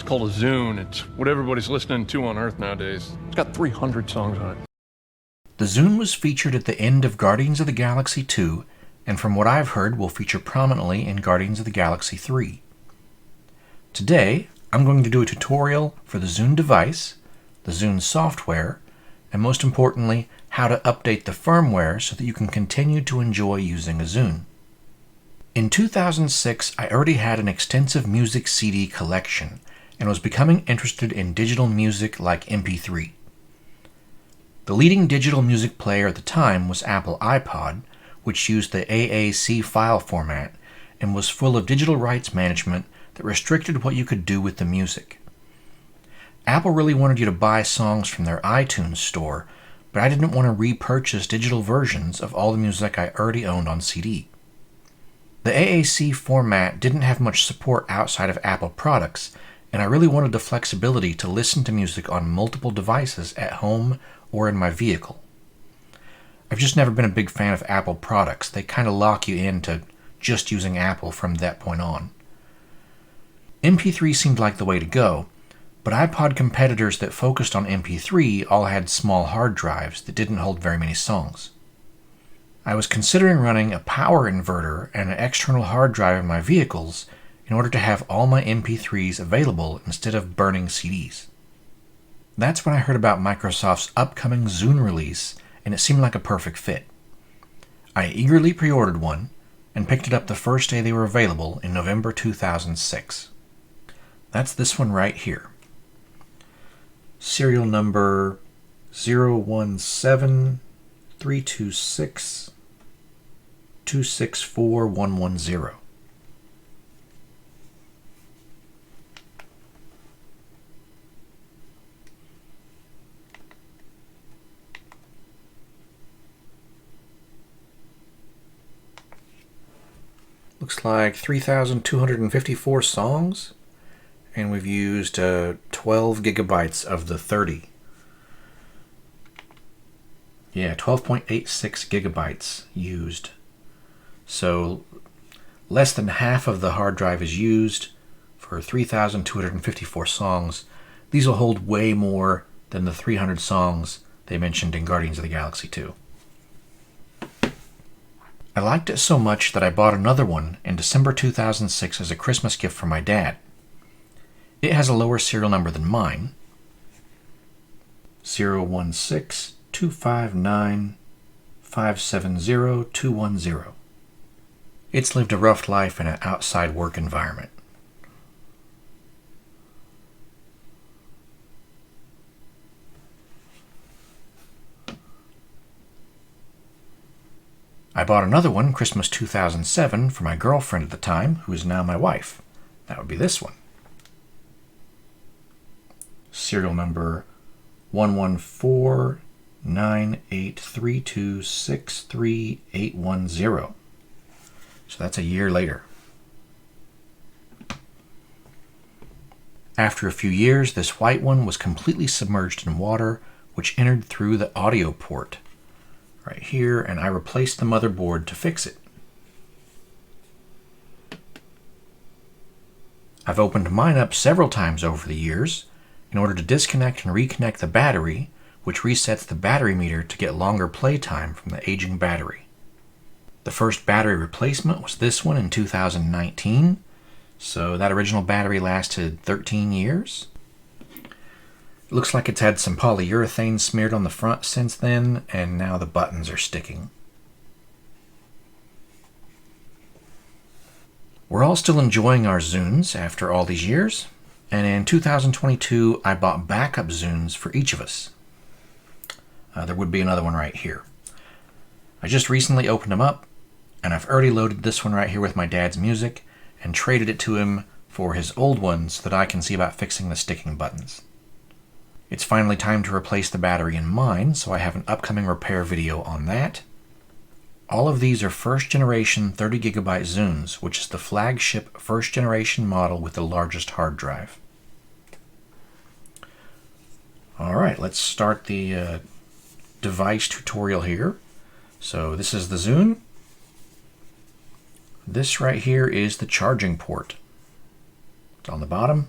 called a Zune. It's what everybody's listening to on Earth nowadays. It's got 300 songs on it. The Zune was featured at the end of Guardians of the Galaxy 2, and from what I've heard will feature prominently in Guardians of the Galaxy 3. Today, I'm going to do a tutorial for the Zune device, the Zune software, and most importantly, how to update the firmware so that you can continue to enjoy using a Zune. In 2006, I already had an extensive music CD collection and was becoming interested in digital music like MP3. The leading digital music player at the time was Apple iPod, which used the AAC file format and was full of digital rights management that restricted what you could do with the music. Apple really wanted you to buy songs from their iTunes store, but I didn't want to repurchase digital versions of all the music I already owned on CD. The AAC format didn't have much support outside of Apple products, and I really wanted the flexibility to listen to music on multiple devices at home or in my vehicle. I've just never been a big fan of Apple products. They kind of lock you into just using Apple from that point on. MP3 seemed like the way to go, but iPod competitors that focused on MP3 all had small hard drives that didn't hold very many songs. I was considering running a power inverter and an external hard drive in my vehicles in order to have all my MP3s available instead of burning CDs. That's when I heard about Microsoft's upcoming Zune release, and it seemed like a perfect fit. I eagerly pre-ordered one and picked it up the first day they were available in November 2006. That's this one right here. Serial number 017326264110. Looks like 3,254 songs, and we've used 12 gigabytes of the 30. Yeah, 12.86 gigabytes used. So less than half of the hard drive is used for 3,254 songs. These will hold way more than the 300 songs they mentioned in Guardians of the Galaxy 2. I liked it so much that I bought another one in December 2006 as a Christmas gift for my dad. It has a lower serial number than mine, 016259570 It's lived a rough life in an outside work environment. I bought another one Christmas 2007 for my girlfriend at the time, who is now my wife. That would be this one. Serial number 1149832638110. So that's a year later. After a few years, this white one was completely submerged in water, which entered through the audio port right here, and I replaced the motherboard to fix it. I've opened mine up several times over the years in order to disconnect and reconnect the battery, which resets the battery meter to get longer playtime from the aging battery. The first battery replacement was this one in 2019, so that original battery lasted 13 years. It looks like it's had some polyurethane smeared on the front since then, and now the buttons are sticking. We're all still enjoying our Zunes after all these years, and in 2022 I bought backup Zunes for each of us. There would be another one right here. I just recently opened them up, and I've already loaded this one right here with my dad's music and traded it to him for his old one so that I can see about fixing the sticking buttons. It's finally time to replace the battery in mine, so I have an upcoming repair video on that. All of these are first generation 30 gigabyte Zunes, which is the flagship first generation model with the largest hard drive. Alright, let's start the device tutorial here. So this is the Zune. This right here is the charging port. It's on the bottom.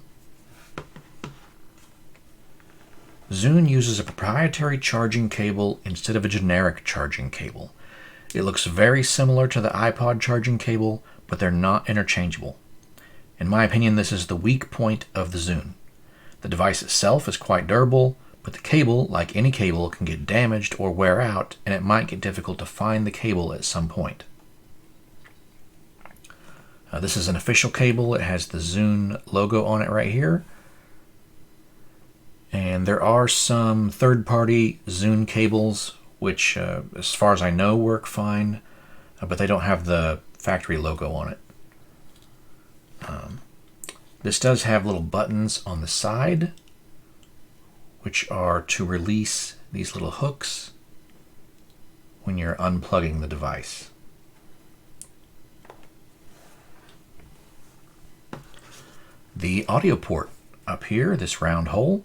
Zune uses a proprietary charging cable instead of a generic charging cable. It looks very similar to the iPod charging cable, but they're not interchangeable. In my opinion, this is the weak point of the Zune. The device itself is quite durable, but the cable, like any cable, can get damaged or wear out, and it might get difficult to find the cable at some point. This is an official cable. It has the Zune logo on it right here. And there are some third-party Zune cables which, as far as I know, work fine, but they don't have the factory logo on it. This does have little buttons on the side, which are to release these little hooks when you're unplugging the device. The audio port up here, this round hole,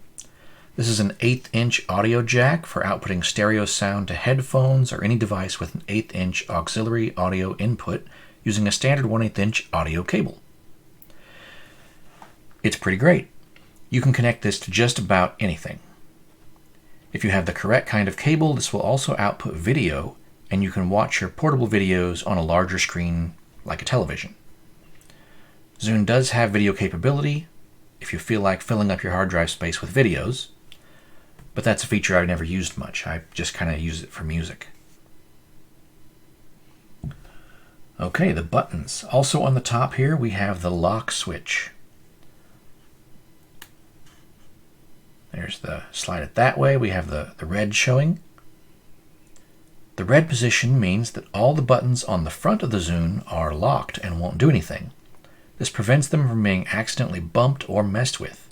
this is an 1/8" audio jack for outputting stereo sound to headphones or any device with an 1/8" auxiliary audio input using a standard 1/8" audio cable. It's pretty great. You can connect this to just about anything. If you have the correct kind of cable, this will also output video, and you can watch your portable videos on a larger screen like a television. Zune does have video capability if you feel like filling up your hard drive space with videos, but that's a feature I've never used much. I just kind of use it for music. Okay, the buttons. Also on the top here, we have the lock switch. There's the slide it that way. We have the red showing. The red position means that all the buttons on the front of the Zune are locked and won't do anything. This prevents them from being accidentally bumped or messed with.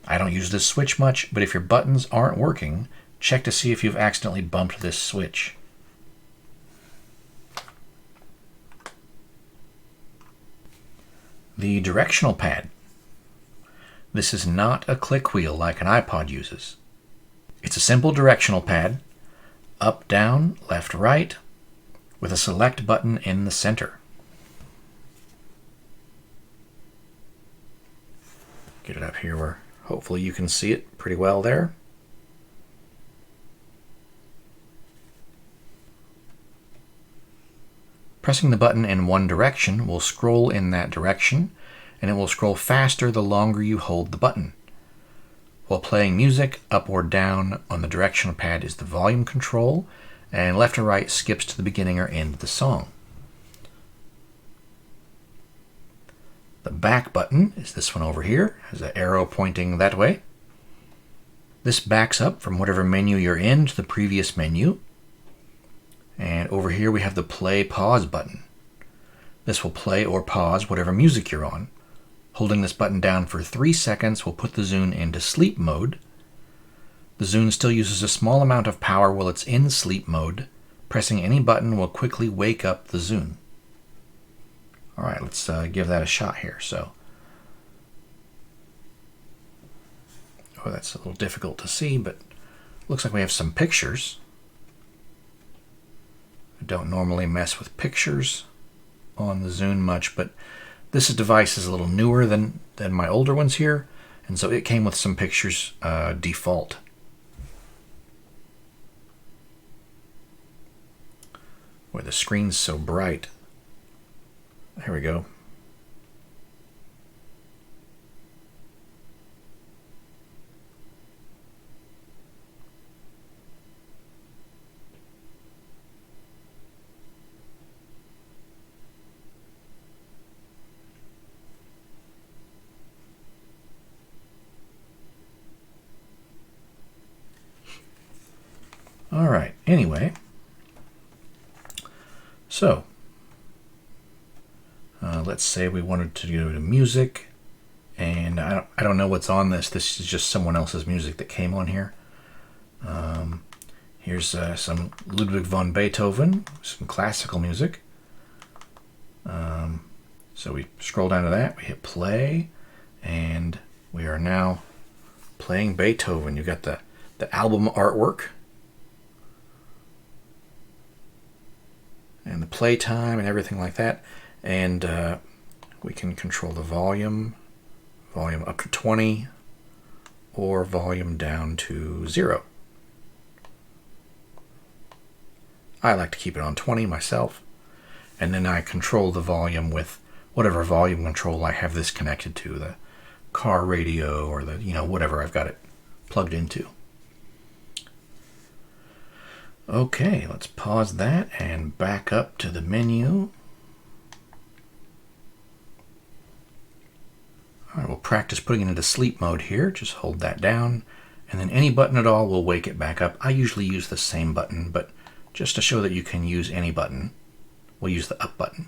I don't use this switch much, but if your buttons aren't working, check to see if you've accidentally bumped this switch. The directional pad. This is not a click wheel like an iPod uses. It's a simple directional pad, up, down, left, right, with a select button in the center. Get it up here where hopefully you can see it pretty well there. Pressing the button in one direction will scroll in that direction, and it will scroll faster the longer you hold the button. While playing music, up or down on the directional pad is the volume control, and left or right skips to the beginning or end of the song. The back button is this one over here, has an arrow pointing that way. This backs up from whatever menu you're in to the previous menu. And over here we have the play-pause button. This will play or pause whatever music you're on. Holding this button down for 3 seconds will put the Zune into sleep mode. The Zune still uses a small amount of power while it's in sleep mode. Pressing any button will quickly wake up the Zune. Alright, let's give that a shot here. Oh, that's a little difficult to see, but looks like we have some pictures. I don't normally mess with pictures on the Zune much, but this device is a little newer than my older ones here, and so it came with some pictures default. Boy, the screen's so bright. Here we go. All right, anyway, so let's say we wanted to go to music, and I don't know what's on this. This is just someone else's music that came on here. Here's some Ludwig von Beethoven, some classical music. So we scroll down to that, we hit play, and we are now playing Beethoven. You've got the album artwork, and the play time and everything like that. And we can control the volume up to 20, or volume down to 0. I like to keep it on 20 myself, and then I control the volume with whatever volume control I have this connected to, the car radio or the, whatever I've got it plugged into. Okay, let's pause that and back up to the menu. All right, we'll practice putting it into sleep mode here. Just hold that down, and then any button at all will wake it back up. I usually use the same button, but just to show that you can use any button, we'll use the up button.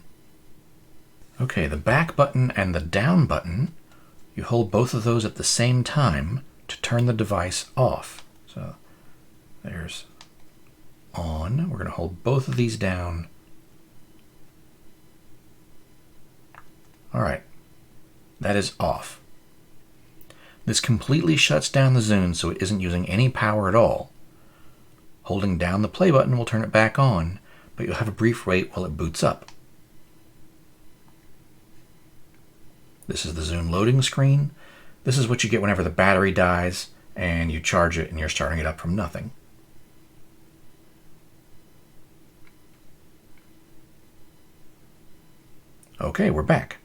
Okay, the back button and the down button, you hold both of those at the same time to turn the device off. So there's on. We're going to hold both of these down. All right, that is off. This completely shuts down the Zune so it isn't using any power at all. Holding down the play button will turn it back on, but you'll have a brief wait while it boots up. This is the Zune loading screen. This is what you get whenever the battery dies and you charge it and you're starting it up from nothing. Okay, we're back.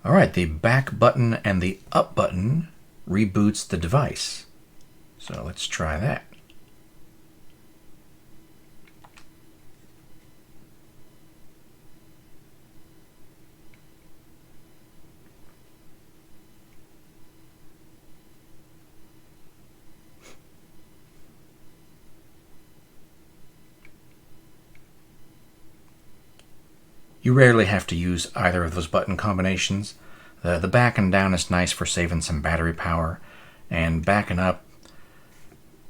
All right, the back button and the up button reboots the device. So let's try that. You rarely have to use either of those button combinations. The back and down is nice for saving some battery power, and backing up,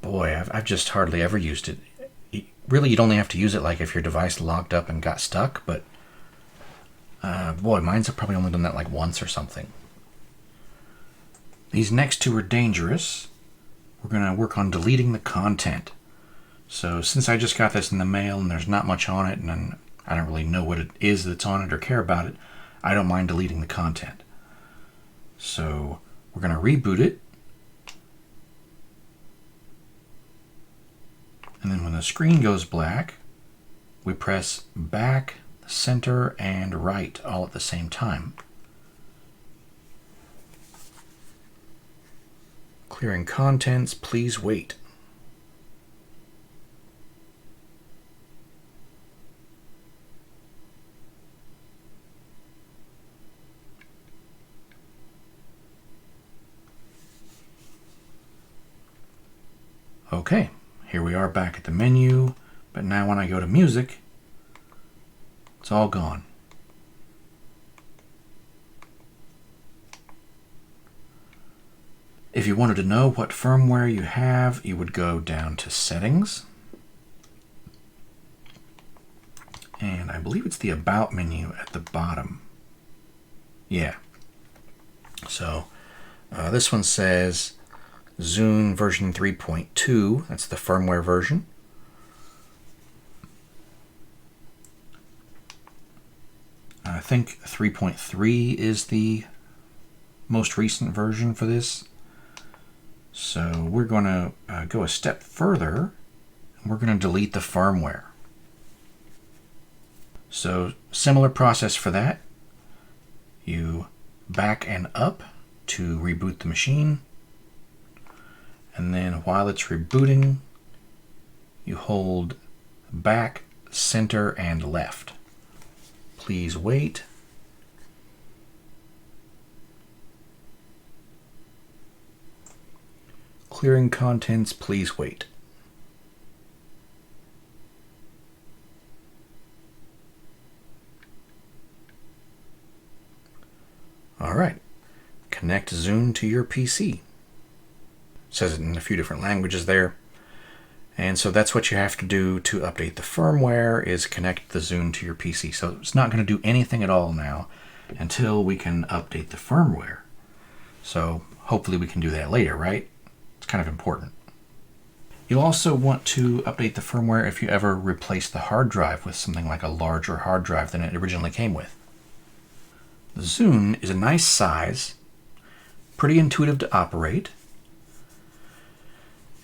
boy, I've just hardly ever used it. Really, you'd only have to use it like if your device locked up and got stuck, but boy, mine's probably only done that like once or something. These next two are dangerous. We're going to work on deleting the content. So since I just got this in the mail and there's not much on it, and I don't really know what it is that's on it or care about it, I don't mind deleting the content. So we're going to reboot it. And then when the screen goes black, we press back, center, and right all at the same time. Clearing contents, please wait. Okay, here we are back at the menu, but now when I go to music, it's all gone. If you wanted to know what firmware you have, you would go down to Settings, and I believe it's the About menu at the bottom. Yeah. So this one says Zune version 3.2, that's the firmware version. I think 3.3 is the most recent version for this. So we're going to go a step further, and we're going to delete the firmware. So similar process for that. You back and up to reboot the machine. And then while it's rebooting, you hold back, center, and left. Please wait. Clearing contents, please wait. All right, connect Zune to your PC. Says it in a few different languages there. And so that's what you have to do to update the firmware, is connect the Zune to your PC. So it's not going to do anything at all now until we can update the firmware. So hopefully we can do that later, right? It's kind of important. You'll also want to update the firmware if you ever replace the hard drive with something like a larger hard drive than it originally came with. The Zune is a nice size, pretty intuitive to operate,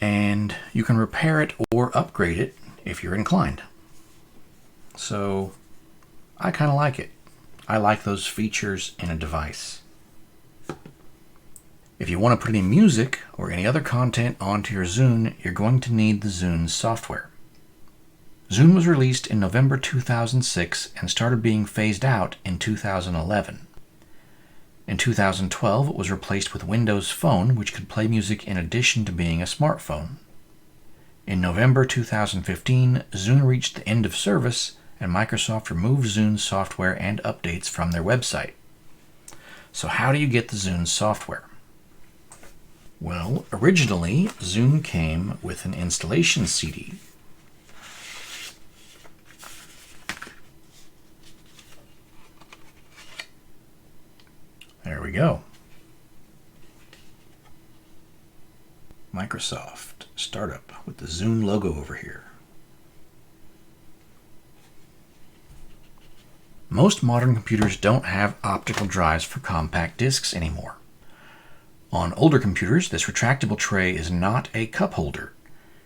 and you can repair it or upgrade it if you're inclined. So I kind of like it. I like those features in a device. If you want to put any music or any other content onto your Zune, you're going to need the Zune software. Zune was released in November 2006 and started being phased out in 2011. In 2012, it was replaced with Windows Phone, which could play music in addition to being a smartphone. In November 2015, Zune reached the end of service, and Microsoft removed Zune's software and updates from their website. So how do you get the Zune software? Well, originally, Zune came with an installation CD. There we go. Microsoft startup with the Zune logo over here. Most modern computers don't have optical drives for compact discs anymore. On older computers, this retractable tray is not a cup holder.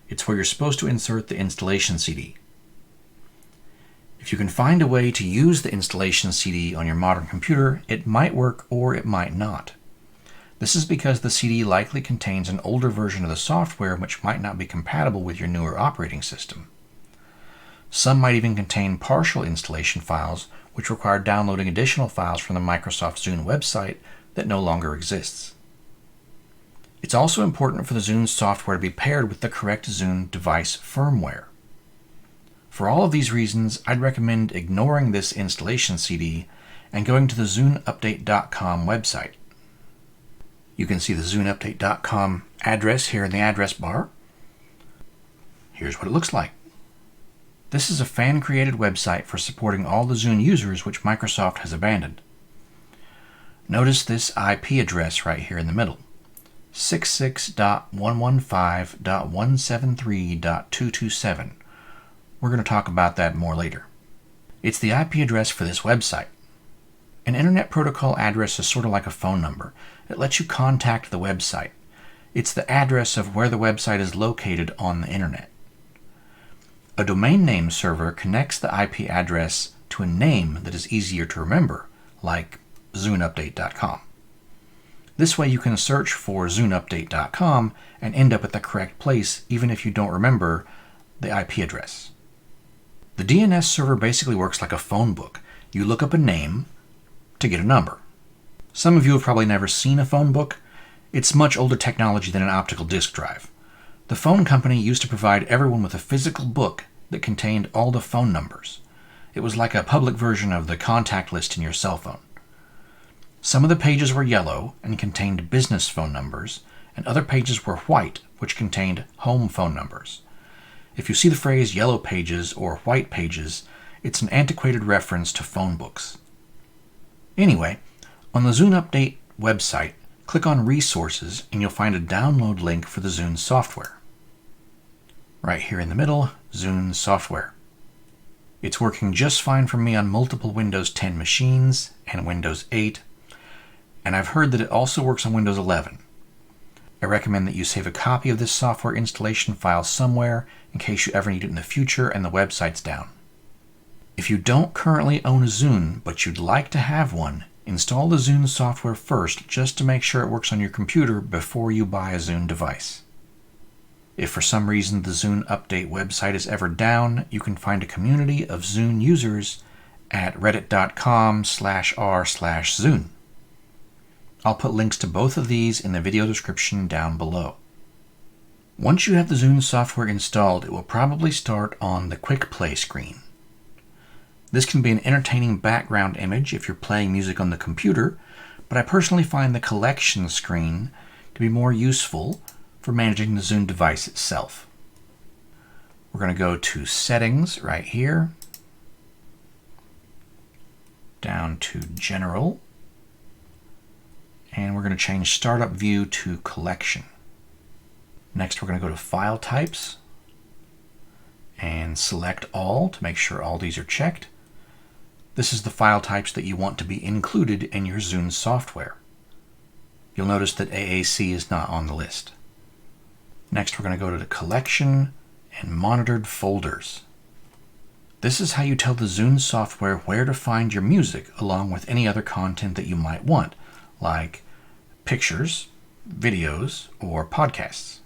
It's where you're supposed to insert the installation CD. If you can find a way to use the installation CD on your modern computer, it might work or it might not. This is because the CD likely contains an older version of the software which might not be compatible with your newer operating system. Some might even contain partial installation files which require downloading additional files from the Microsoft Zune website that no longer exists. It's also important for the Zune software to be paired with the correct Zune device firmware. For all of these reasons, I'd recommend ignoring this installation CD and going to the ZuneUpdate.com website. You can see the ZuneUpdate.com address here in the address bar. Here's what it looks like. This is a fan-created website for supporting all the Zune users which Microsoft has abandoned. Notice this IP address right here in the middle, 66.115.173.227. We're going to talk about that more later. It's the IP address for this website. An Internet Protocol address is sort of like a phone number. It lets you contact the website. It's the address of where the website is located on the Internet. A domain name server connects the IP address to a name that is easier to remember, like ZuneUpdate.com. This way you can search for ZuneUpdate.com and end up at the correct place even if you don't remember the IP address. The DNS server basically works like a phone book. You look up a name to get a number. Some of you have probably never seen a phone book. It's much older technology than an optical disk drive. The phone company used to provide everyone with a physical book that contained all the phone numbers. It was like a public version of the contact list in your cell phone. Some of the pages were yellow and contained business phone numbers, and other pages were white, which contained home phone numbers. If you see the phrase yellow pages or white pages, it's an antiquated reference to phone books. Anyway, on the Zune Update website, click on Resources and you'll find a download link for the Zune software. Right here in the middle, Zune software. It's working just fine for me on multiple Windows 10 machines and Windows 8, and I've heard that it also works on Windows 11. I recommend that you save a copy of this software installation file somewhere in case you ever need it in the future and the website's down. If you don't currently own a Zune, but you'd like to have one, install the Zune software first just to make sure it works on your computer before you buy a Zune device. If for some reason the Zune Update website is ever down, you can find a community of Zune users at reddit.com/r/Zune. I'll put links to both of these in the video description down below. Once you have the Zune software installed, it will probably start on the Quick Play screen. This can be an entertaining background image if you're playing music on the computer, but I personally find the collection screen to be more useful for managing the Zune device itself. We're going to go to Settings right here, down to General, and we're going to change Startup View to Collection. Next, we're going to go to File Types and select All to make sure all these are checked. This is the file types that you want to be included in your Zune software. you'll notice that AAC is not on the list. Next, we're going to go to the Collection and Monitored Folders. This is how you tell the Zune software where to find your music along with any other content that you might want, like pictures, videos, or podcasts.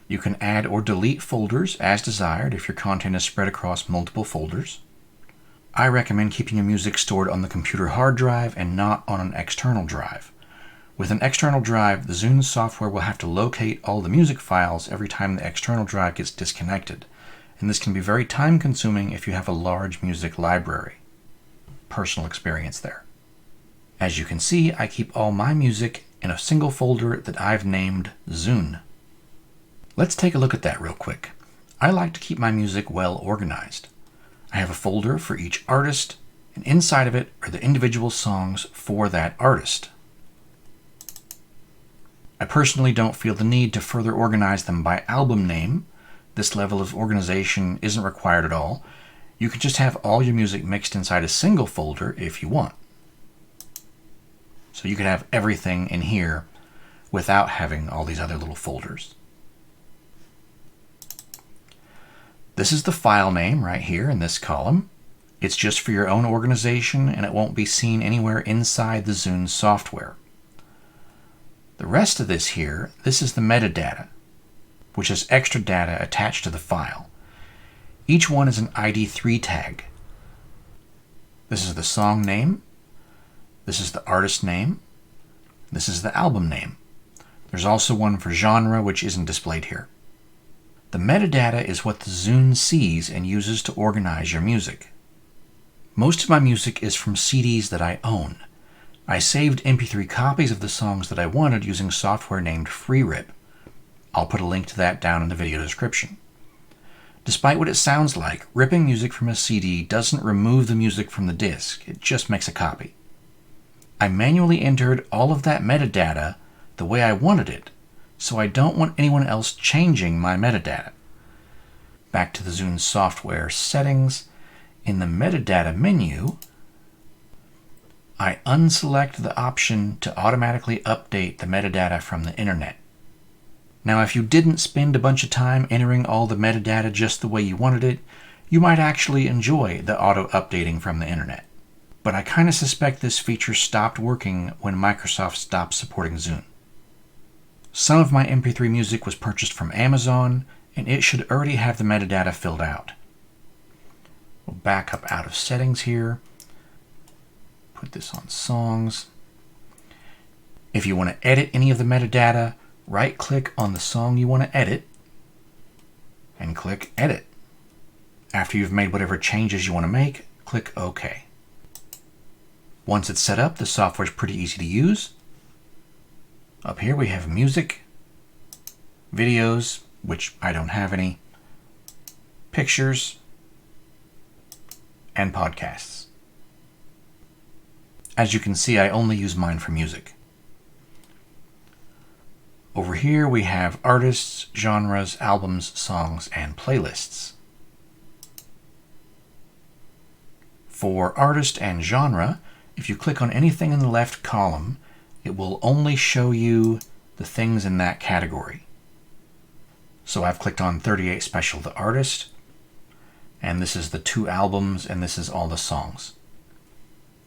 You can add or delete folders as desired if your content is spread across multiple folders. I recommend keeping your music stored on the computer hard drive and not on an external drive. With an external drive, the Zune software will have to locate all the music files every time the external drive gets disconnected, and this can be very time-consuming if you have a large music library. Personal experience there. As you can see, I keep all my music in a single folder that I've named Zune. Let's take a look at that real quick. I like to keep my music well organized. I have a folder for each artist, and inside of it are the individual songs for that artist. I personally don't feel the need to further organize them by album name. This level of organization isn't required at all. You can just have all your music mixed inside a single folder if you want. So you could have everything in here without having all these other little folders. This is the file name right here in this column. It's just for your own organization and it won't be seen anywhere inside the Zune software. The rest of this here, this is the metadata, which has extra data attached to the file. Each one is an ID3 tag. This is the song name. This is the artist name. This is the album name. There's also one for genre, which isn't displayed here. The metadata is what the Zune sees and uses to organize your music. Most of my music is from CDs that I own. I saved MP3 copies of the songs that I wanted using software named FreeRip. I'll put a link to that down in the video description. Despite what it sounds like, ripping music from a CD doesn't remove the music from the disc, it just makes a copy. I manually entered all of that metadata the way I wanted it, so I don't want anyone else changing my metadata. Back to the Zune software settings. In the metadata menu, I unselect the option to automatically update the metadata from the internet. Now, if you didn't spend a bunch of time entering all the metadata just the way you wanted it, you might actually enjoy the auto-updating from the internet. But I kind of suspect this feature stopped working when Microsoft stopped supporting Zune. Some of my MP3 music was purchased from Amazon, and it should already have the metadata filled out. We'll back up out of settings here. Put this on songs. If you want to edit any of the metadata, right-click on the song you want to edit and click Edit. After you've made whatever changes you want to make, click OK. Once it's set up, the software is pretty easy to use. Up here we have music, videos, which I don't have any, pictures, and podcasts. As you can see, I only use mine for music. Over here we have artists, genres, albums, songs, and playlists. For artist and genre, if you click on anything in the left column, it will only show you the things in that category. So I've clicked on 38 Special, the artist, and this is the 2 albums, and this is all the songs.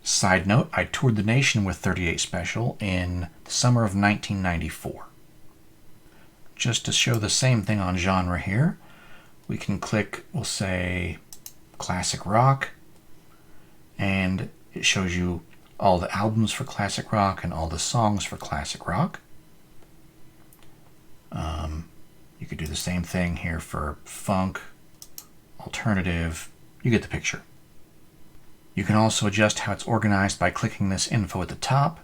Side note, I toured the nation with 38 Special in the summer of 1994. Just to show the same thing on genre here, we can click, we'll say, classic rock, and it shows you all the albums for classic rock and all the songs for classic rock. You could do the same thing here for funk, alternative, you get the picture. You can also adjust how it's organized by clicking this info at the top.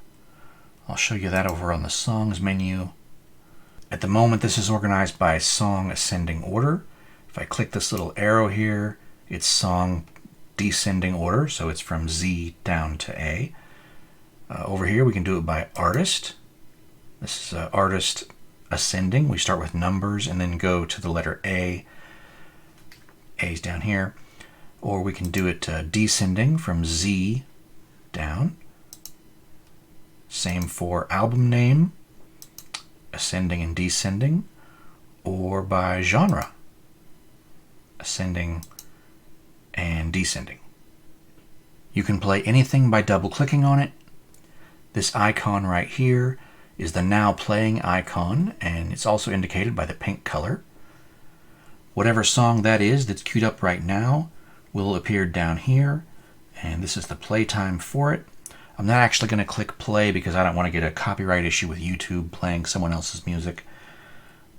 I'll show you that over on the songs menu. At the moment, this is organized by song ascending order. If I click this little arrow here, it's song descending order, so it's from Z down to A. Over here, we can do it by artist. This is artist ascending. We start with numbers and then go to the letter A. A's down here. Or we can do it descending from Z down. Same for album name, ascending and descending, or by genre, ascending and descending. You can play anything by double-clicking on it. This icon right here is the now playing icon, and it's also indicated by the pink color. Whatever song that is that's queued up right now will appear down here, and this is the play time for it. I'm not actually going to click play because I don't want to get a copyright issue with YouTube playing someone else's music,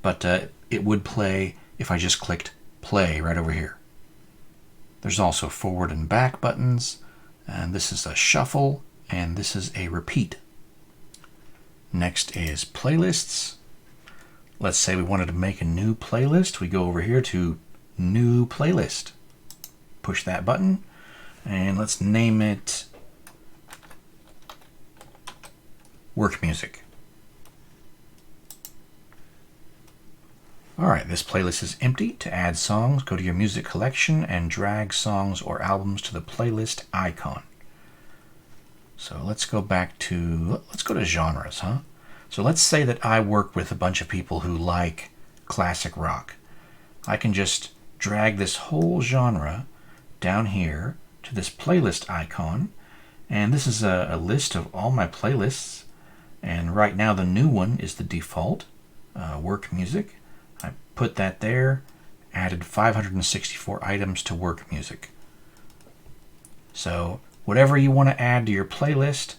but it would play if I just clicked play right over here. There's also forward and back buttons, and this is a shuffle, and this is a repeat. Next is playlists. Let's say we wanted to make a new playlist. We go over here to New Playlist. Push that button, and let's name it Work Music. Alright, this playlist is empty. To add songs, go to your music collection and drag songs or albums to the playlist icon. So let's go to genres, huh? So let's say that I work with a bunch of people who like classic rock. I can just drag this whole genre down here to this playlist icon, and this is a list of all my playlists, and right now the new one is the default, Work Music. I put that there, added 564 items to Work Music. So whatever you want to add to your playlist,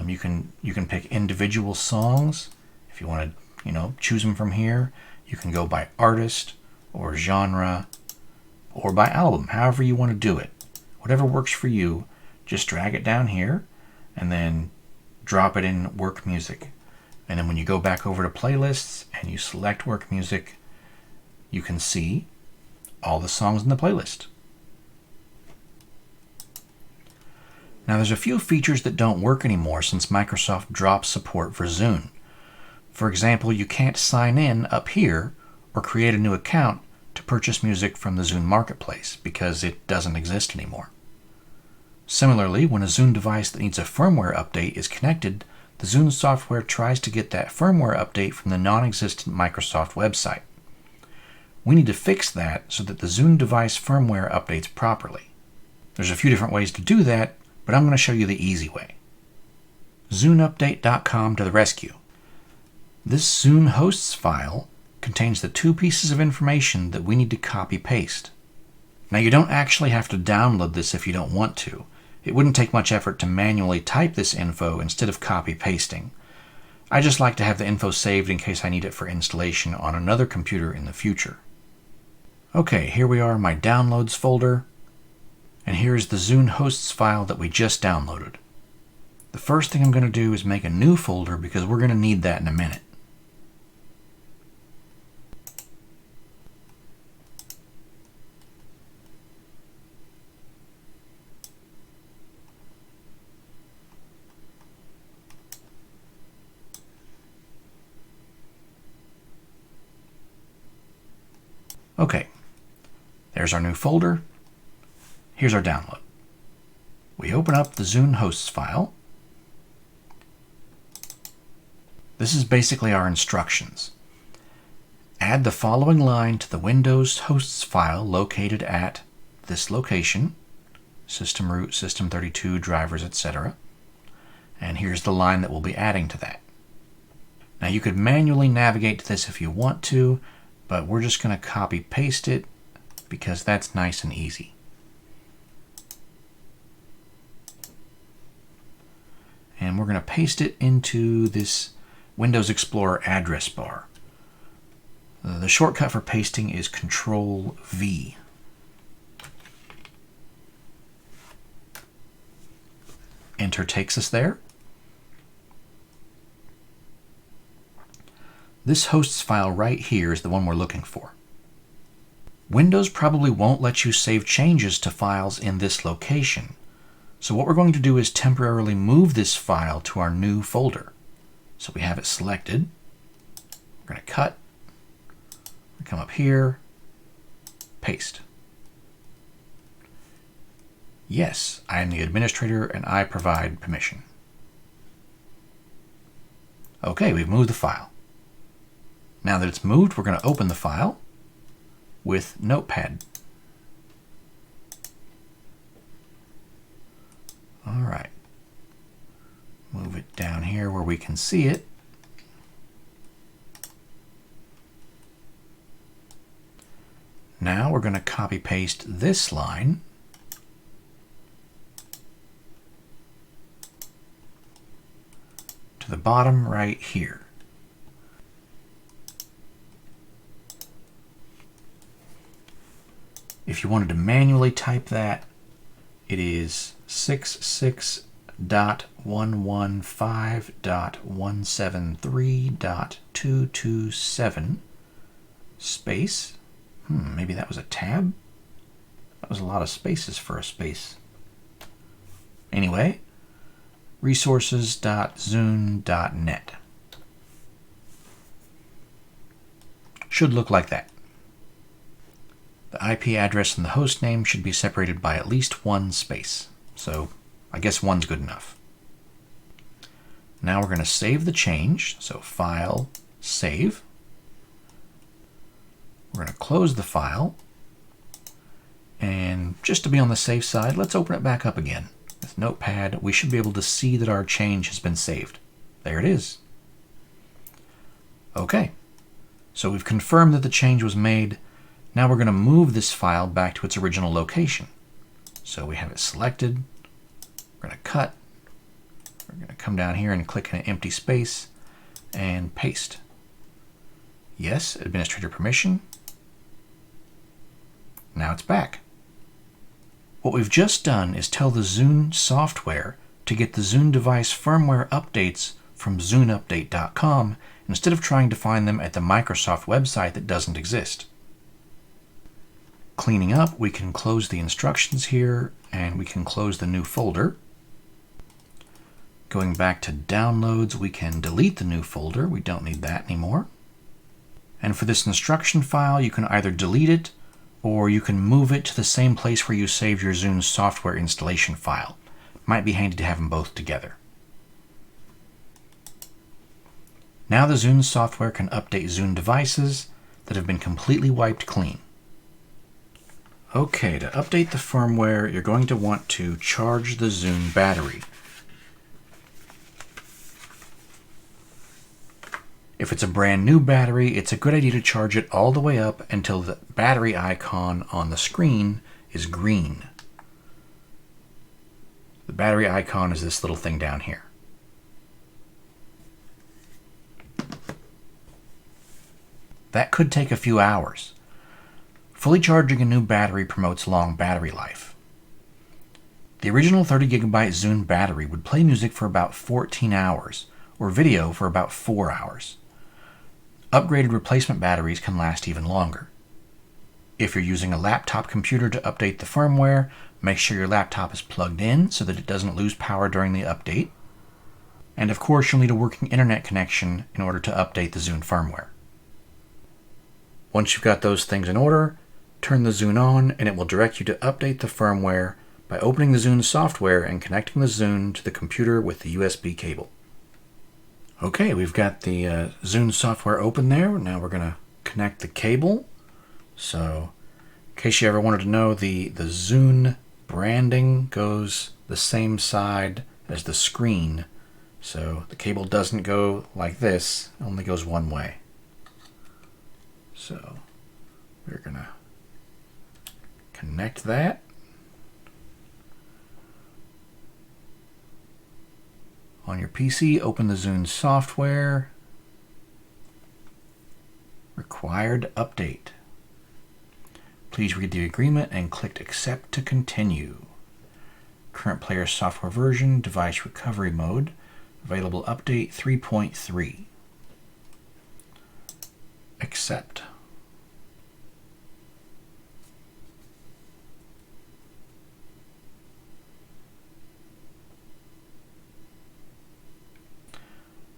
you can pick individual songs. If you want to, choose them from here, you can go by artist or genre or by album, however you want to do it. Whatever works for you, just drag it down here and then drop it in Work Music. And then when you go back over to playlists and you select Work Music, you can see all the songs in the playlist. Now there's a few features that don't work anymore since Microsoft dropped support for Zune. For example, you can't sign in up here or create a new account to purchase music from the Zune Marketplace because it doesn't exist anymore. Similarly, when a Zune device that needs a firmware update is connected, the Zune software tries to get that firmware update from the non-existent Microsoft website. We need to fix that so that the Zune device firmware updates properly. There's a few different ways to do that, but I'm going to show you the easy way. ZuneUpdate.com to the rescue. This Zune hosts file contains the two pieces of information that we need to copy-paste. Now you don't actually have to download this if you don't want to. It wouldn't take much effort to manually type this info instead of copy-pasting. I just like to have the info saved in case I need it for installation on another computer in the future. Okay, here we are in my Downloads folder, and here's the Zune hosts file that we just downloaded. The first thing I'm going to do is make a new folder because we're going to need that in a minute. Okay, there's our new folder. Here's our download. We open up the Zune hosts file. This is basically our instructions. Add the following line to the Windows hosts file located at this location, system root, system32, drivers, etc. And here's the line that we'll be adding to that. Now you could manually navigate to this if you want to, but we're just going to copy paste it because that's nice and easy. And we're going to paste it into this Windows Explorer address bar. The shortcut for pasting is Control-V. Enter takes us there. This hosts file right here is the one we're looking for. Windows probably won't let you save changes to files in this location. So what we're going to do is temporarily move this file to our new folder. So we have it selected. We're going to cut. We come up here, paste. Yes, I am the administrator and I provide permission. Okay, we've moved the file. Now that it's moved, we're going to open the file with Notepad. All right. Move it down here where we can see it. Now we're going to copy paste this line to the bottom right here. If you wanted to manually type that, it is 66.115.173.227 space. Maybe that was a tab? That was a lot of spaces for a space. Anyway, resources.zune.net. Should look like that. The IP address and the host name should be separated by at least one space. So I guess one's good enough. Now we're going to save the change. So File, Save. We're going to close the file. And just to be on the safe side, let's open it back up again. With Notepad, we should be able to see that our change has been saved. There it is. Okay, so we've confirmed that the change was made. Now we're going to move this file back to its original location. So we have it selected. We're going to cut. We're going to come down here and click in an empty space and paste. Yes, administrator permission. Now it's back. What we've just done is tell the Zune software to get the Zune device firmware updates from zuneupdate.com instead of trying to find them at the Microsoft website that doesn't exist. Cleaning up, we can close the instructions here and we can close the new folder. Going back to downloads, we can delete the new folder. We don't need that anymore. And for this instruction file, you can either delete it or you can move it to the same place where you saved your Zune software installation file. Might be handy to have them both together. Now the Zune software can update Zune devices that have been completely wiped clean. Okay, to update the firmware, you're going to want to charge the Zune battery. If it's a brand new battery, it's a good idea to charge it all the way up until the battery icon on the screen is green. The battery icon is this little thing down here. That could take a few hours. Fully charging a new battery promotes long battery life. The original 30GB Zune battery would play music for about 14 hours, or video for about 4 hours. Upgraded replacement batteries can last even longer. If you're using a laptop computer to update the firmware, make sure your laptop is plugged in so that it doesn't lose power during the update. And of course, you'll need a working internet connection in order to update the Zune firmware. Once you've got those things in order, turn the Zune on and it will direct you to update the firmware by opening the Zune software and connecting the Zune to the computer with the USB cable. Okay, we've got the Zune software open there. Now we're going to connect the cable. So, in case you ever wanted to know, the Zune branding goes the same side as the screen. So the cable doesn't go like this, it only goes one way. So we're going to connect that. On your PC, open the Zune software. Required update. Please read the agreement and click Accept to continue. Current player software version, device recovery mode. Available update 3.3. Accept.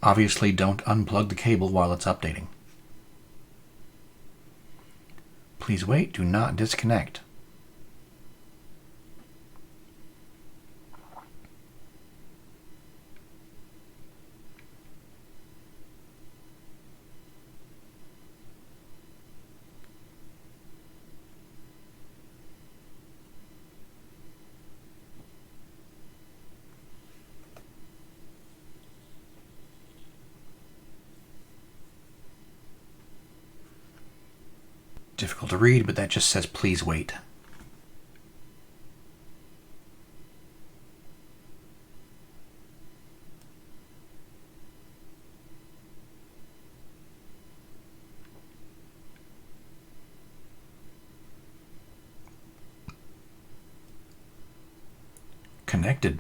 Obviously, don't unplug the cable while it's updating. Please wait, do not disconnect. Difficult to read, but that just says please wait. Connected.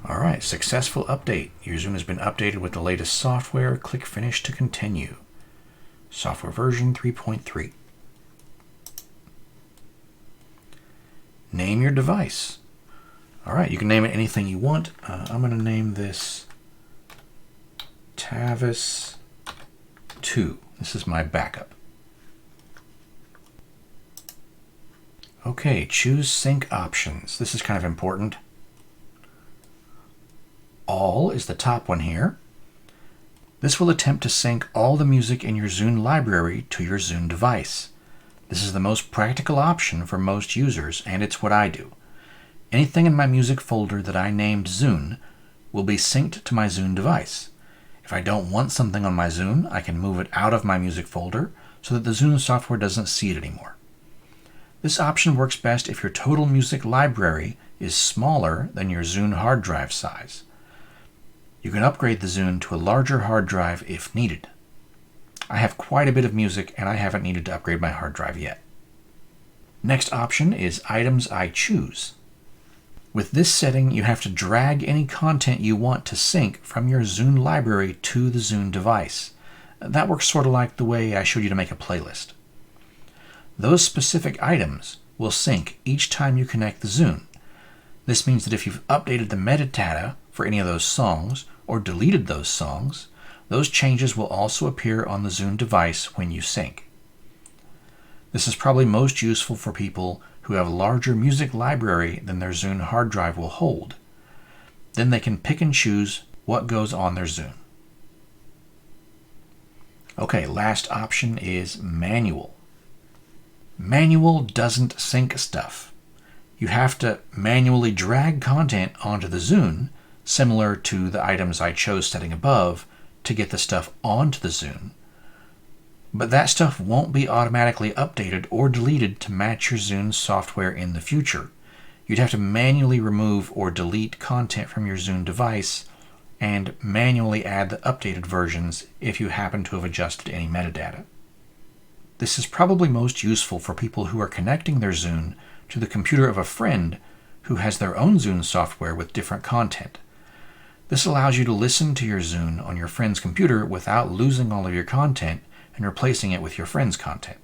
Alright, successful update. Your Zune has been updated with the latest software. Click Finish to continue. Software version 3.3. Name your device. Alright, you can name it anything you want. I'm going to name this Tavis 2. This is my backup. Okay, choose sync options. This is kind of important. All is the top one here. This will attempt to sync all the music in your Zune library to your Zune device. This is the most practical option for most users, and it's what I do. Anything in my music folder that I named Zune will be synced to my Zune device. If I don't want something on my Zune, I can move it out of my music folder so that the Zune software doesn't see it anymore. This option works best if your total music library is smaller than your Zune hard drive size. You can upgrade the Zune to a larger hard drive if needed. I have quite a bit of music and I haven't needed to upgrade my hard drive yet. Next option is Items I Choose. With this setting, you have to drag any content you want to sync from your Zune library to the Zune device. That works sort of like the way I showed you to make a playlist. Those specific items will sync each time you connect the Zune. This means that if you've updated the metadata for any of those songs or deleted those songs, those changes will also appear on the Zune device when you sync. This is probably most useful for people who have a larger music library than their Zune hard drive will hold. Then they can pick and choose what goes on their Zune. Okay, last option is Manual. Manual doesn't sync stuff. You have to manually drag content onto the Zune, similar to the Items I Chose setting above, to get the stuff onto the Zune. But that stuff won't be automatically updated or deleted to match your Zune software in the future. You'd have to manually remove or delete content from your Zune device and manually add the updated versions if you happen to have adjusted any metadata. This is probably most useful for people who are connecting their Zune to the computer of a friend who has their own Zune software with different content. This allows you to listen to your Zune on your friend's computer without losing all of your content and replacing it with your friend's content.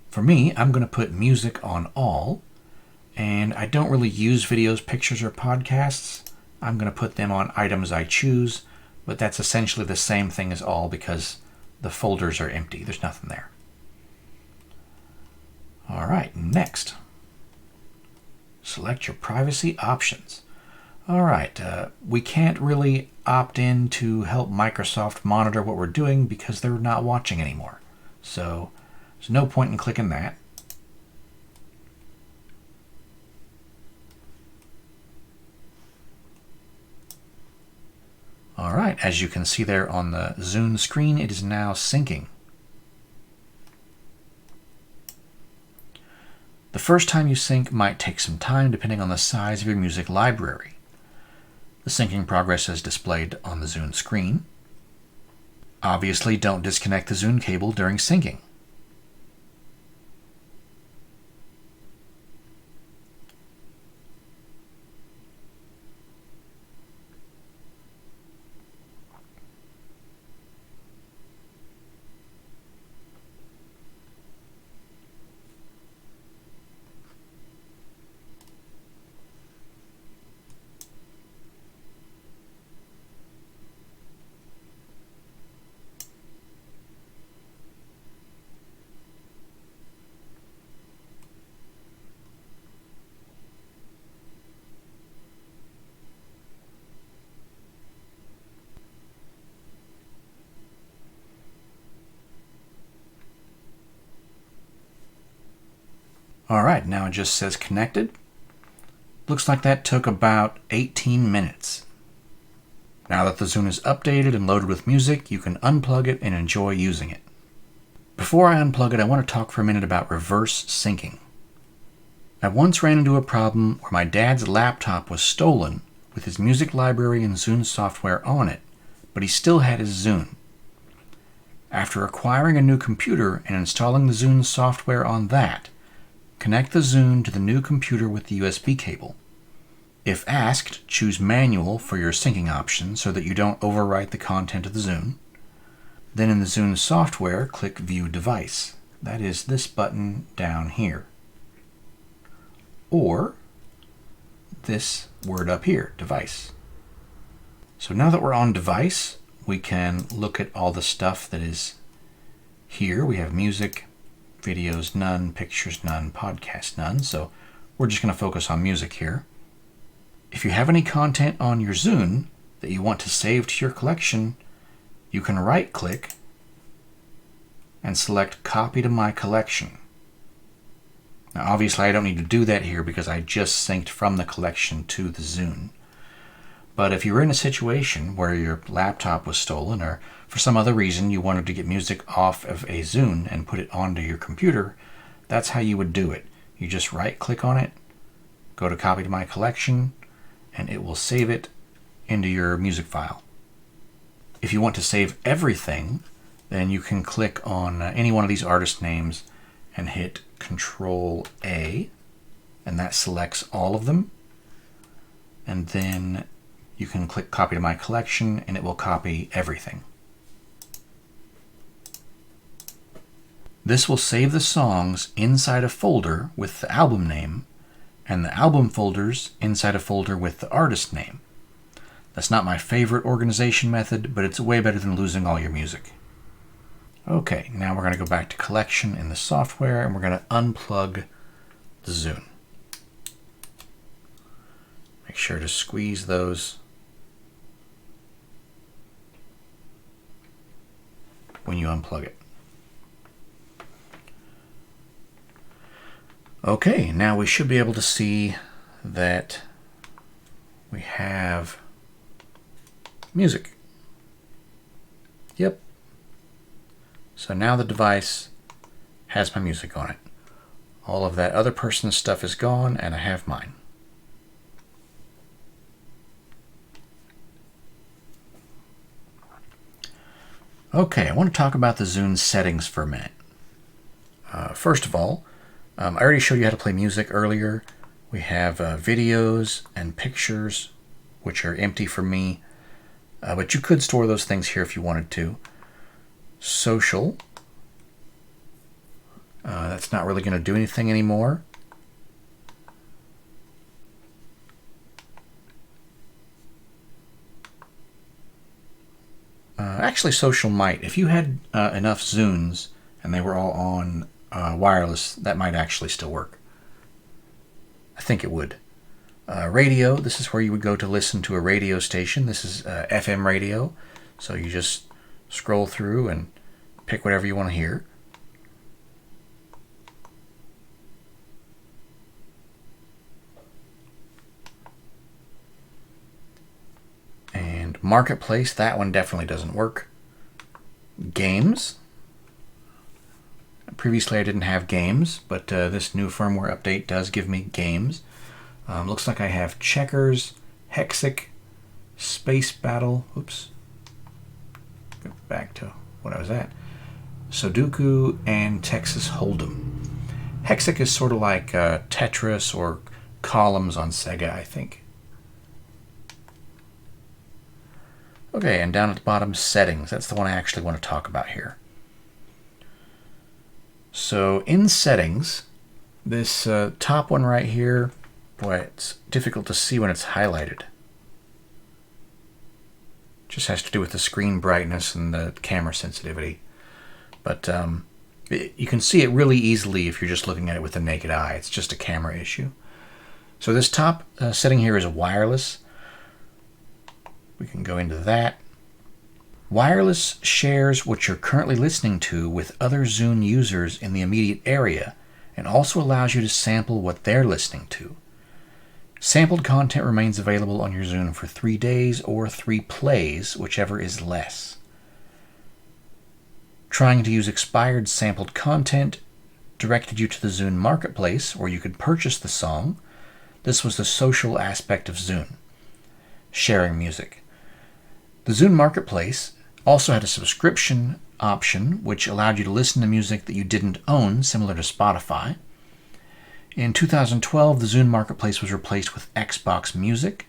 For me, I'm going to put music on all, and I don't really use videos, pictures, or podcasts. I'm going to put them on Items I Choose, but that's essentially the same thing as all because the folders are empty. There's nothing there. All right, next. Select your privacy options. All right, we can't really opt in to help Microsoft monitor what we're doing because they're not watching anymore. So there's no point in clicking that. All right, as you can see there on the Zune screen, it is now syncing. The first time you sync might take some time depending on the size of your music library. The syncing progress is displayed on the Zune screen. Obviously, don't disconnect the Zune cable during syncing. All right, now it just says connected. Looks like that took about 18 minutes. Now that the Zune is updated and loaded with music, you can unplug it and enjoy using it. Before I unplug it, I want to talk for a minute about reverse syncing. I once ran into a problem where my dad's laptop was stolen with his music library and Zune software on it, but he still had his Zune. After acquiring a new computer and installing the Zune software on that, connect the Zune to the new computer with the USB cable. If asked, choose Manual for your syncing option so that you don't overwrite the content of the Zune. Then in the Zune software, click View Device. That is this button down here. Or this word up here, Device. So now that we're on Device, we can look at all the stuff that is here. We have music, videos none, pictures none, podcast none. So we're just going to focus on music here. If you have any content on your Zune that you want to save to your collection, you can right-click and select Copy to My Collection. Now obviously I don't need to do that here because I just synced from the collection to the Zune. But if you're in a situation where your laptop was stolen or for some other reason you wanted to get music off of a Zune and put it onto your computer, that's how you would do it. You just right-click on it, go to Copy to My Collection, and it will save it into your music file. If you want to save everything, then you can click on any one of these artist names and hit Control A, and that selects all of them. And then you can click Copy to My Collection and it will copy everything. This will save the songs inside a folder with the album name and the album folders inside a folder with the artist name. That's not my favorite organization method, but it's way better than losing all your music. Okay, now we're going to go back to Collection in the software and we're going to unplug the Zune. Make sure to squeeze those when you unplug it. Okay, now we should be able to see that we have music. Yep. So now the device has my music on it. All of that other person's stuff is gone and I have mine. Okay, I want to talk about the Zune settings for a minute. First of all, I already showed you how to play music earlier. We have videos and pictures, which are empty for me, but you could store those things here if you wanted to. Social, that's not really going to do anything anymore. Actually, social might. If you had enough Zunes and they were all on wireless, that might actually still work. I think it would. Radio, this is where you would go to listen to a radio station. This is FM radio. So you just scroll through and pick whatever you want to hear. And Marketplace, that one definitely doesn't work. Games. Previously I didn't have games, but this new firmware update does give me games. Looks like I have Checkers, Hexic, Space Battle, oops, go back to what I was at, Sudoku, and Texas Hold'em. Hexic is sort of like Tetris or Columns on Sega, I think. Okay, and down at the bottom, Settings. That's the one I actually want to talk about here. So in Settings, this top one right here, boy, it's difficult to see when it's highlighted. Just has to do with the screen brightness and the camera sensitivity. But you can see it really easily if you're just looking at it with the naked eye. It's just a camera issue. So this top setting here is wireless. We can go into that. Wireless shares what you're currently listening to with other Zune users in the immediate area and also allows you to sample what they're listening to. Sampled content remains available on your Zune for 3 days or 3 plays, whichever is less. Trying to use expired sampled content directed you to the Zune marketplace where you could purchase the song. This was the social aspect of Zune, sharing music. The Zune marketplace also had a subscription option which allowed you to listen to music that you didn't own, similar to Spotify. In 2012, the Zune marketplace was replaced with Xbox Music,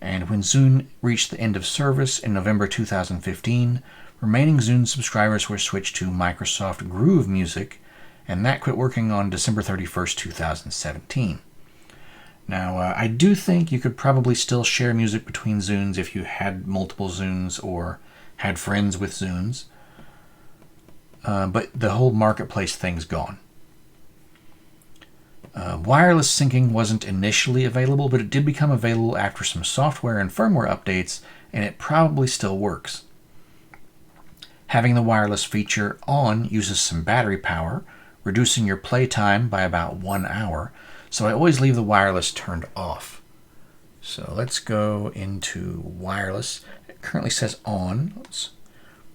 and when Zune reached the end of service in November 2015, remaining Zune subscribers were switched to Microsoft Groove Music, and that quit working on December 31st, 2017. Now, I do think you could probably still share music between Zunes if you had multiple Zunes or had friends with Zunes, but the whole marketplace thing's gone. Wireless syncing wasn't initially available, but it did become available after some software and firmware updates, and it probably still works. Having the wireless feature on uses some battery power, reducing your playtime by about 1 hour, so I always leave the wireless turned off. So let's go into wireless. It currently says on. Let's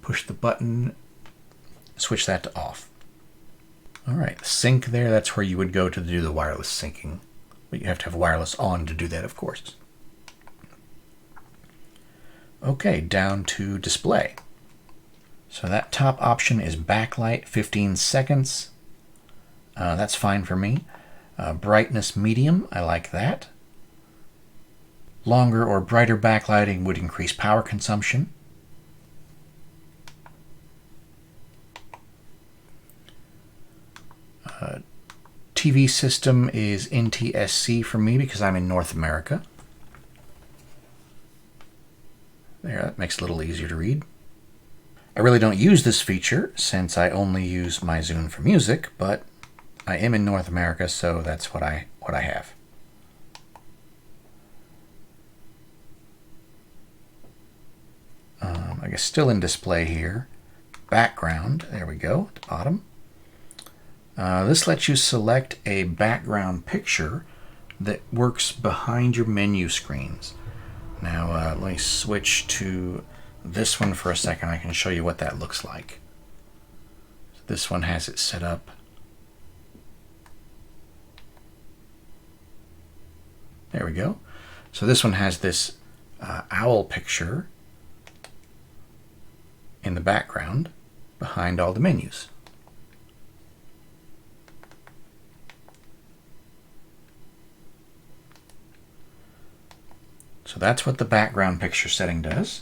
push the button, switch that to off. All right, sync there, that's where you would go to do the wireless syncing. But you have to have wireless on to do that, of course. Okay, down to display. So that top option is backlight, 15 seconds. That's fine for me. Brightness medium, I like that. Longer or brighter backlighting would increase power consumption. TV system is NTSC for me because I'm in North America. There, that makes it a little easier to read. I really don't use this feature since I only use my Zune for music, but I am in North America, so that's what I have. I guess still in display here. Background, there we go, at the bottom. This lets you select a background picture that works behind your menu screens. Now let me switch to this one for a second. I can show you what that looks like. This one has it set up. There we go. So this one has this owl picture in the background behind all the menus. So that's what the background picture setting does.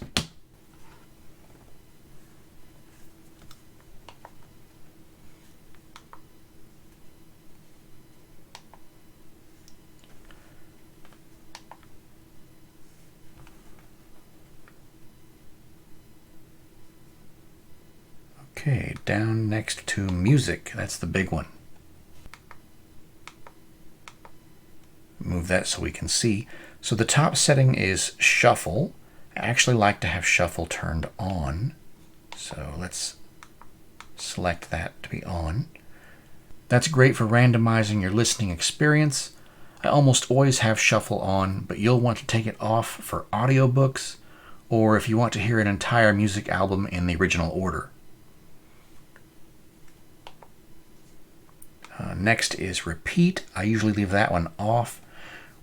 Okay, down next to music. That's the big one. Move that so we can see. So the top setting is shuffle. I actually like to have shuffle turned on. So let's select that to be on. That's great for randomizing your listening experience. I almost always have shuffle on, but you'll want to take it off for audiobooks or if you want to hear an entire music album in the original order. Next is repeat. I usually leave that one off.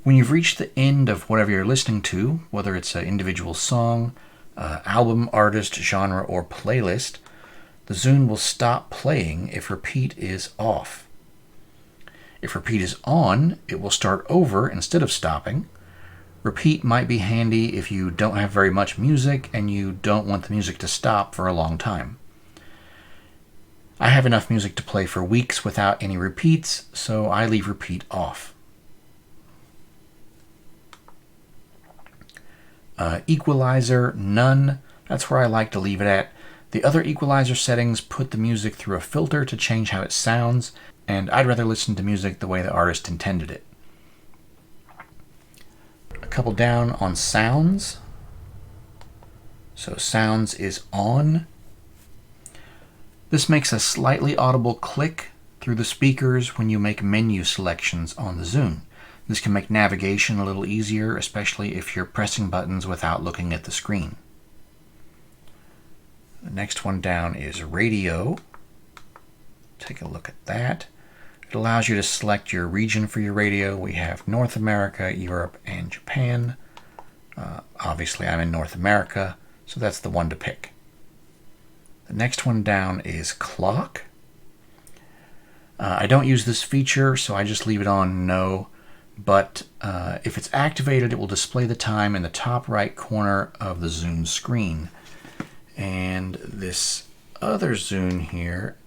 When you've reached the end of whatever you're listening to, whether it's an individual song, album, artist, genre, or playlist, the Zune will stop playing if repeat is off. If repeat is on, it will start over instead of stopping. Repeat might be handy if you don't have very much music and you don't want the music to stop for a long time. I have enough music to play for weeks without any repeats, so I leave repeat off. Equalizer, none. That's where I like to leave it at. The other equalizer settings put the music through a filter to change how it sounds, and I'd rather listen to music the way the artist intended it. A couple down on sounds. So sounds is on. This makes a slightly audible click through the speakers when you make menu selections on the Zune. This can make navigation a little easier, especially if you're pressing buttons without looking at the screen. The next one down is radio. Take a look at that. It allows you to select your region for your radio. We have North America, Europe, and Japan. Obviously, I'm in North America, so that's the one to pick. The next one down is clock. I don't use this feature, so I just leave it on no. But if it's activated, it will display the time in the top right corner of the Zune screen. And this other Zune here,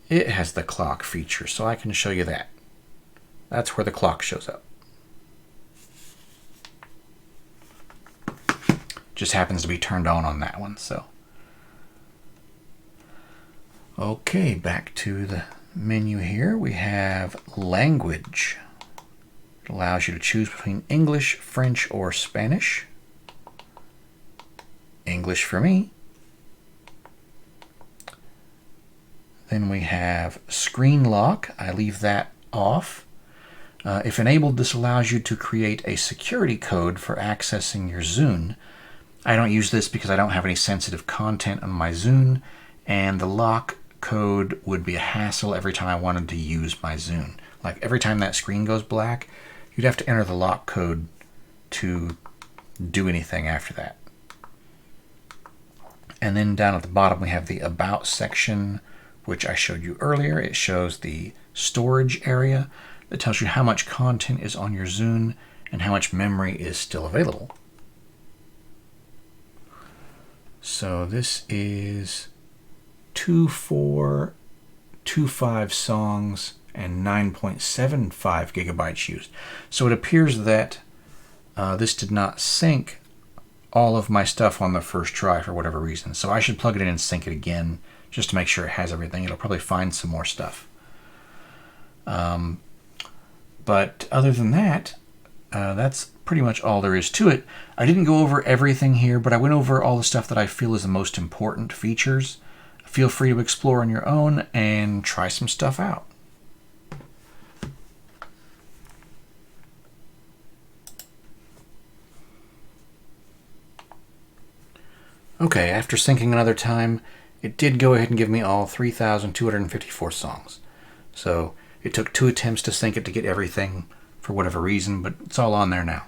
it has the clock feature, so I can show you that. That's where the clock shows up. Just happens to be turned on that one, so. Okay, back to the menu here. We have language. It allows you to choose between English, French, or Spanish. English for me. Then we have screen lock. I leave that off. If enabled, this allows you to create a security code for accessing your Zune. I don't use this because I don't have any sensitive content on my Zune, and the lock code would be a hassle every time I wanted to use my Zune. Like every time that screen goes black, you'd have to enter the lock code to do anything after that. And then down at the bottom we have the About section, which I showed you earlier. It shows the storage area that tells you how much content is on your Zune and how much memory is still available. So this is 2425 songs and 9.75 gigabytes used. So it appears that this did not sync all of my stuff on the first try for whatever reason. So I should plug it in and sync it again just to make sure it has everything. It'll probably find some more stuff. But other than that, that's pretty much all there is to it. I didn't go over everything here, but I went over all the stuff that I feel is the most important features. Feel free to explore on your own and try some stuff out. Okay, after syncing another time, it did go ahead and give me all 3,254 songs. So it took 2 attempts to sync it to get everything for whatever reason, but it's all on there now.